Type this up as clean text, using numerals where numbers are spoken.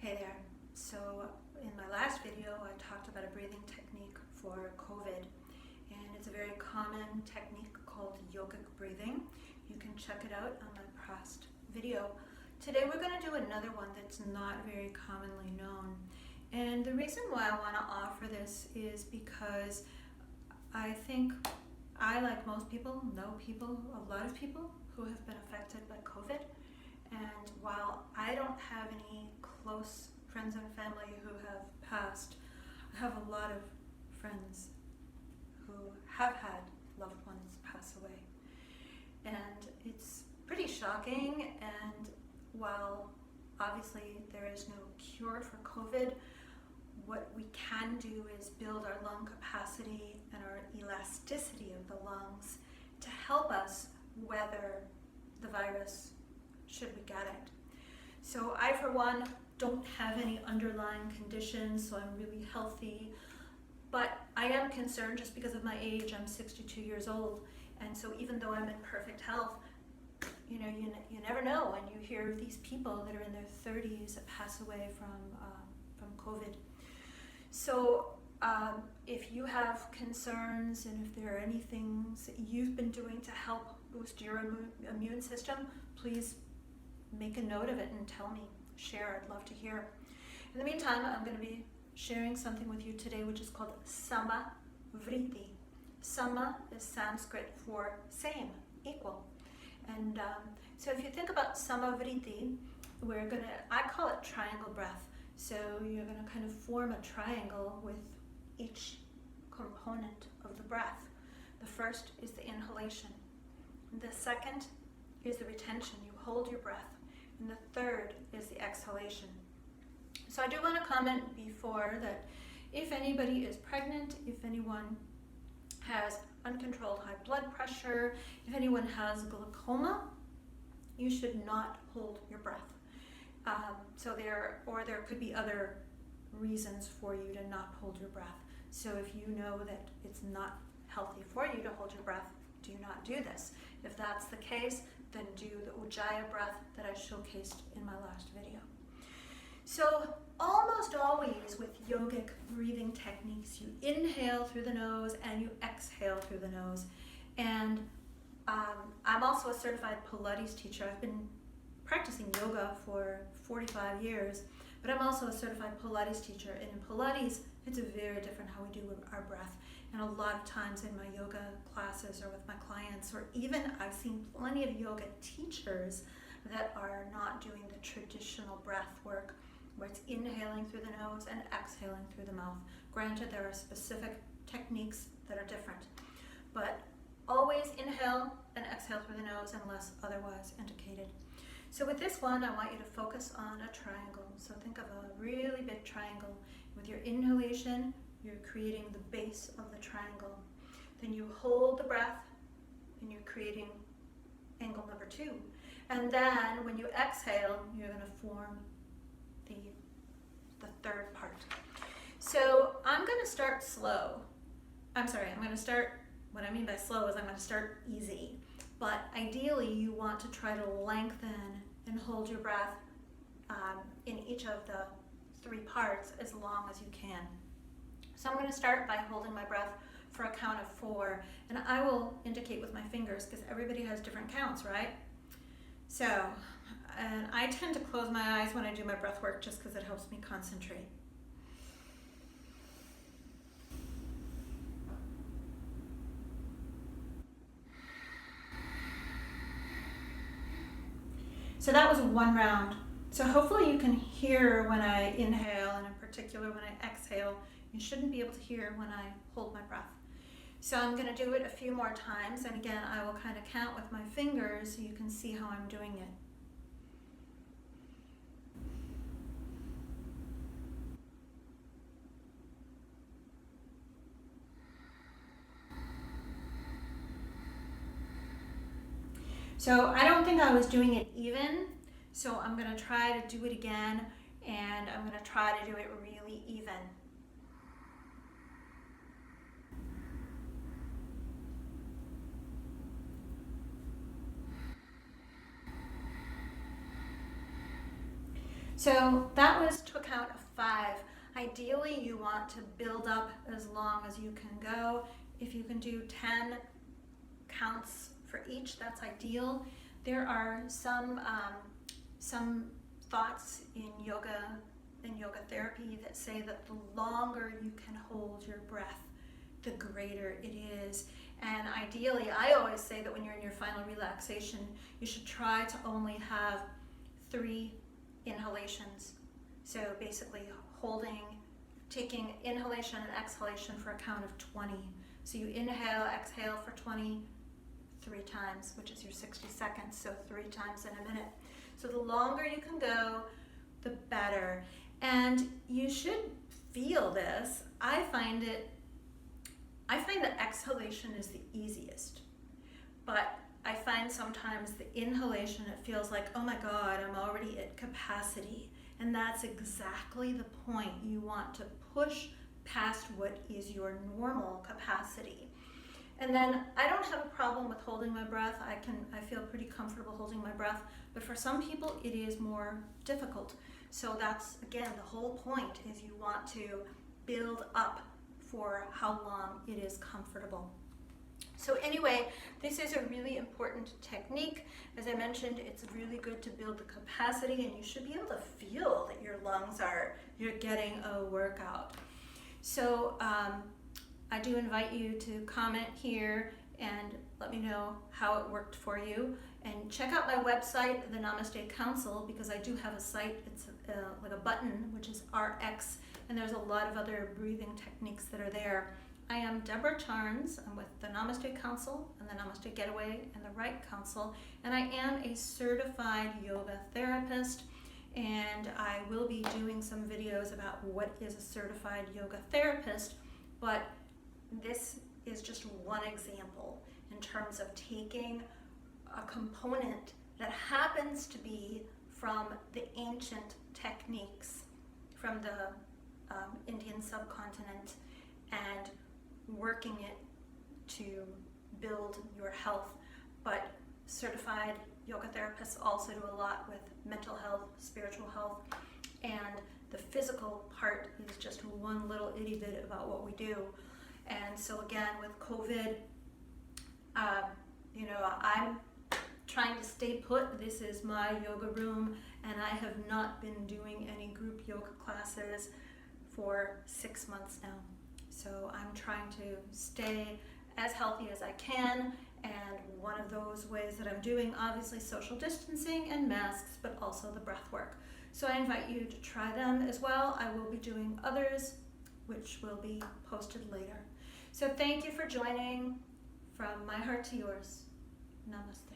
Hey there. So in my last video, I talked about a breathing technique for COVID, and it's a very common technique called yogic breathing. You can check it out on my past video. Today we're going to do another one that's not very commonly known. And the reason why I want to offer this is because I think I, like most people, know people, a lot of people who have been affected by COVID. And while I don't have any close friends and family who have passed, I have a lot of friends who have had loved ones pass away. And it's pretty shocking, and while obviously there is no cure for COVID, what we can do is build our lung capacity and our elasticity of the lungs to help us weather the virus should we get it. So I, for one, don't have any underlying conditions, so I'm really healthy, but I am concerned just because of my age. I'm 62 years old, and so even though I'm in perfect health, you never know, and you hear these people that are in their 30s that pass away from COVID. So if you have concerns, and if there are any things that you've been doing to help boost your immune system, please make a note of it and tell me, share. I'd love to hear. In the meantime, I'm going to be sharing something with you today which is called Sama Vriti. Sama is Sanskrit for same, equal. And so if you think about Sama Vriti, I call it triangle breath. So you're going to kind of form a triangle with each component of the breath. The first is the inhalation. The second is the retention. You hold your breath. And the third is the exhalation. So I do want to comment before that if anybody is pregnant, if anyone has uncontrolled high blood pressure, if anyone has glaucoma, you should not hold your breath. There could be other reasons for you to not hold your breath. So if you know that it's not healthy for you to hold your breath, do not do this. If that's the case, then do the Ujjayi breath that I showcased in my last video. So almost always with yogic breathing techniques, you inhale through the nose and you exhale through the nose. And I'm also a certified Pilates teacher. I've been practicing yoga for 45 years, but I'm also a certified Pilates teacher. And in Pilates, it's very different how we do our breath. And a lot of times in my yoga classes or with my clients, or even I've seen plenty of yoga teachers that are not doing the traditional breath work, where it's inhaling through the nose and exhaling through the mouth. Granted, there are specific techniques that are different, but always inhale and exhale through the nose unless otherwise indicated. So with this one, I want you to focus on a triangle. So think of a really big triangle. With your inhalation, you're creating the base of the triangle. Then you hold the breath and you're creating angle number 2. And then when you exhale, you're going to form the third part. So I'm going to start slow. What I mean by slow is I'm going to start easy. But ideally, you want to try to lengthen and hold your breath in each of the 3 parts as long as you can. So I'm going to start by holding my breath for a count of 4, and I will indicate with my fingers because everybody has different counts, right? So, and I tend to close my eyes when I do my breath work just because it helps me concentrate. So that was 1 round. So hopefully you can hear when I inhale, and in particular when I exhale. You shouldn't be able to hear when I hold my breath. So I'm going to do it a few more times, and again I will kind of count with my fingers so you can see how I'm doing it. So I don't think I was doing it even, so I'm going to try to do it again, and I'm going to try to do it really even. So that was to a count of 5. Ideally, you want to build up as long as you can go. If you can do 10 counts for each, that's ideal. There are some thoughts in yoga therapy that say that the longer you can hold your breath, the greater it is. And ideally, I always say that when you're in your final relaxation, you should try to only have 3 inhalations. So basically taking inhalation and exhalation for a count of 20. So you inhale, exhale for 20, 3 times, which is your 60 seconds, so 3 times in a minute. So the longer you can go, the better. And you should feel this. I find that exhalation is the easiest, but I find sometimes the inhalation, it feels like, oh my God, I'm already at capacity. And that's exactly the point. You want to push past what is your normal capacity. And then I don't have a problem with holding my breath. I feel pretty comfortable holding my breath, but for some people it is more difficult. So that's, again, the whole point is you want to build up for how long it is comfortable. So anyway, this is a really important technique. As I mentioned, it's really good to build the capacity, and you should be able to feel that your lungs you're getting a workout. So I do invite you to comment here and let me know how it worked for you. And check out my website, the Namaste Council, because I do have a site. It's like a button, which is RX, and there's a lot of other breathing techniques that are there. I am Deborah Charnes. I'm with the Namaste Council and the Namaste Getaway and the Right Council, and I am a certified yoga therapist, and I will be doing some videos about what is a certified yoga therapist, but this is just one example in terms of taking a component that happens to be from the ancient techniques from the Indian subcontinent and working it to build your health. But certified yoga therapists also do a lot with mental health, spiritual health, and the physical part is just one little itty bit about what we do. And so again, with COVID, I'm trying to stay put. This is my yoga room, and I have not been doing any group yoga classes for 6 months now. So I'm trying to stay as healthy as I can, and one of those ways that I'm doing, obviously, social distancing and masks, but also the breath work. So I invite you to try them as well. I will be doing others, which will be posted later. So thank you for joining. From my heart to yours, namaste.